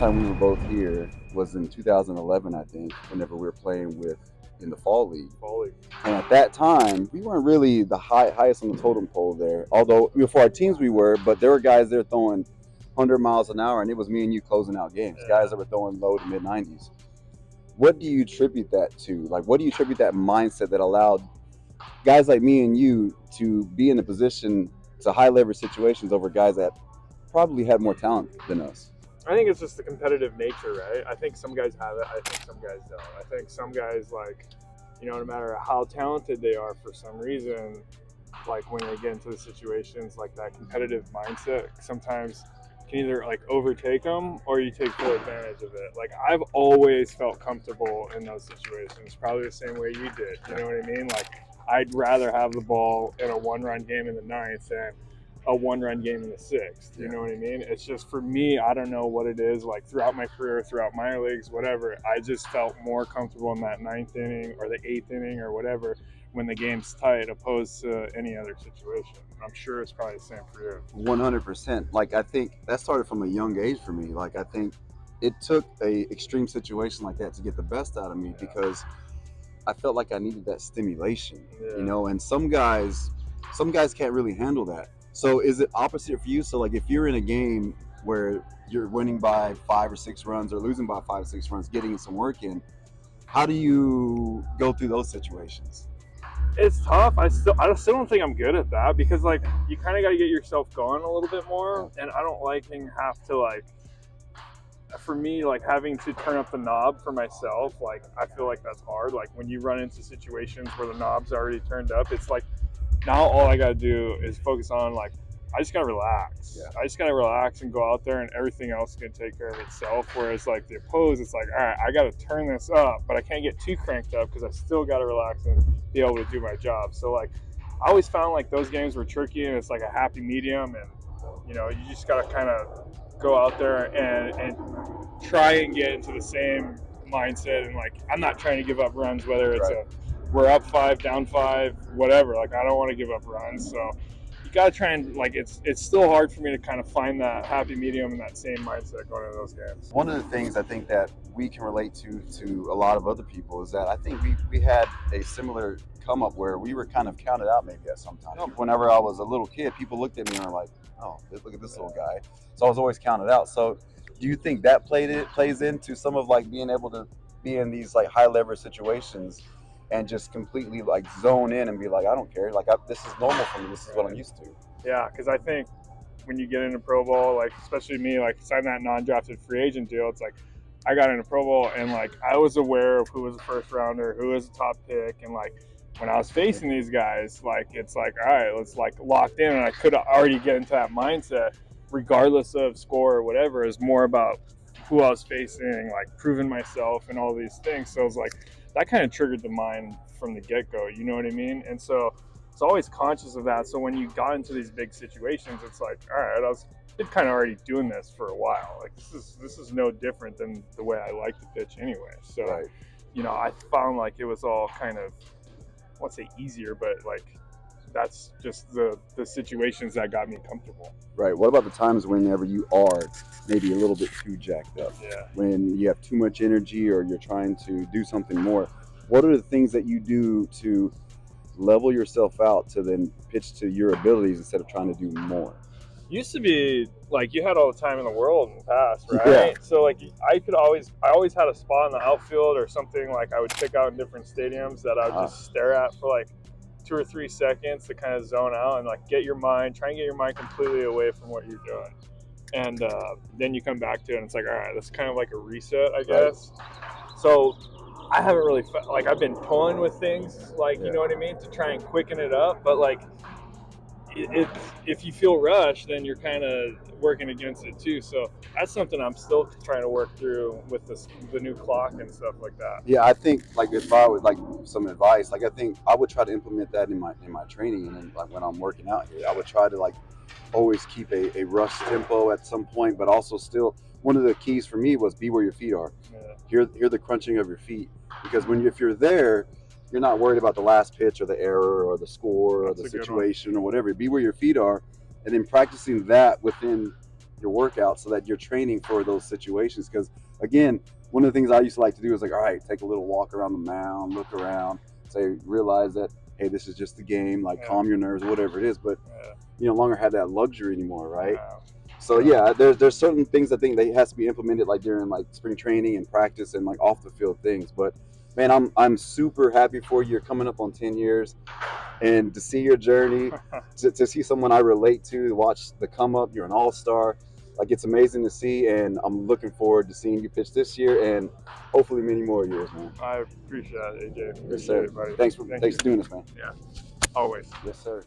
time we were both here was in 2011, I think, whenever we were playing in the fall league. And at that time, we weren't really the highest on the totem pole there. Although for our teams we were, but there were guys there throwing 100 miles an hour, and it was me and you closing out games. Yeah. Guys that were throwing low to mid 90s. What do you attribute that to? Like, what do you attribute that mindset that allowed guys like me and you to be in a position to high leverage situations over guys that probably had more talent than us? I think it's just the competitive nature, right? I think some guys have it. I think some guys don't. I think some guys, like, no matter how talented they are, for some reason, like when they get into the situations, like that competitive mindset sometimes can either like overtake them or you take full advantage of it. Like, I've always felt comfortable in those situations, probably the same way you did. You know what I mean? Like, I'd rather have the ball in a one-run game in the ninth than a one-run game in the sixth. You know what I mean? It's just, for me, I don't know what it is. Like, throughout my career, throughout minor leagues, whatever, I just felt more comfortable in that ninth inning or the eighth inning or whatever when the game's tight, opposed to any other situation. I'm sure it's probably the same for you. 100%. Like, I think that started from a young age for me. Like, I think it took a extreme situation like that to get the best out of me, because I felt like I needed that stimulation, and some guys can't really handle that. So is it opposite for you? So like, if you're in a game where you're winning by 5 or 6 runs or losing by 5 or 6 runs, getting some work in, how do you go through those situations? It's tough. I still don't think I'm good at that, because like, you kind of got to get yourself going a little bit more, and I don't like have to, like, for me, like, having to turn up the knob for myself. Like, I feel like that's hard. Like, when you run into situations where the knob's already turned up, it's like, now all I gotta do is focus on, like, I just gotta relax. Yeah. I just gotta relax and go out there, and everything else is gonna take care of itself. Whereas like the opposed, it's like, all right, I gotta turn this up, but I can't get too cranked up because I still gotta relax and be able to do my job. So like, I always found like those games were tricky, and it's like a happy medium, and you just gotta kind of go out there and try and get into the same mindset. And like, I'm not trying to give up runs, whether it's we're up 5, down 5, whatever. Like, I don't want to give up runs. So you got to try and, like, it's still hard for me to kind of find that happy medium and that same mindset going into those games. One of the things I think that we can relate to a lot of other people is that I think we had a similar come up where we were kind of counted out maybe at some time. Whenever I was a little kid, people looked at me and were like, oh, look at this little guy. So I was always counted out. So do you think that plays into some of like being able to be in these like high leverage situations and just completely like zone in and be like, I don't care. Like, this is normal for me. This is what I'm used to. Yeah, because I think when you get into pro ball, like, especially me, like, signing that non-drafted free agent deal, it's like, I got into pro ball and like, I was aware of who was a first rounder, who was a top pick, and like, when I was facing these guys, like, it's like, all right, let's like locked in, and I could already get into that mindset, regardless of score or whatever. Is more about who I was facing, like proving myself and all these things. So it was like, that kind of triggered the mind from the get-go, you know what I mean? And so it's always conscious of that. So when you got into these big situations, it's like, all right, I was kind of already doing this for a while. Like, this is no different than the way I like to pitch anyway. So, I found like it was all kind of, I won't say easier, but like, that's just the situations that got me comfortable. Right. What about the times whenever you are maybe a little bit too jacked up? Yeah. When you have too much energy or you're trying to do something more, what are the things that you do to level yourself out to then pitch to your abilities instead of trying to do more? Used to be like, you had all the time in the world in the past, right? Yeah. So like, I always had a spot in the outfield or something, like I would pick out in different stadiums that I would just stare at for like 2 or 3 seconds to kind of zone out and like try and get your mind completely away from what you're doing. And then you come back to it and it's like, all right, that's kind of like a reset, I guess. Right. So I haven't really like, I've been toying with things like, you know what I mean, to try and quicken it up. But like, if you feel rushed, then you're kind of working against it too. So that's something I'm still trying to work through with the new clock and stuff like that. Yeah, I think like, if I would like some advice, like I think I would try to implement that in my training, and then like when I'm working out here, I would try to like always keep a rush tempo at some point, but also still, one of the keys for me was be where your feet are. Yeah. Hear the crunching of your feet, because if you're there, you're not worried about the last pitch or the error or the score or the situation or whatever. Be where your feet are, and then practicing that within your workouts so that you're training for those situations. Because again, one of the things I used to like to do is like, all right, take a little walk around the mound, look around, say, realize that, hey, this is just a game, like calm your nerves, whatever it is. But you no longer have that luxury anymore, right? So yeah, there's certain things I think that has to be implemented like during like spring training and practice and like off the field things. But man, I'm super happy for you. You're coming up on 10 years, and to see your journey, to see someone I relate to watch the come up. You're an all-star. Like, it's amazing to see, and I'm looking forward to seeing you pitch this year and hopefully many more years, man. I appreciate it, AJ. Yes, sir. It, buddy. Thanks for doing this, man. Yeah, always. Yes, sir.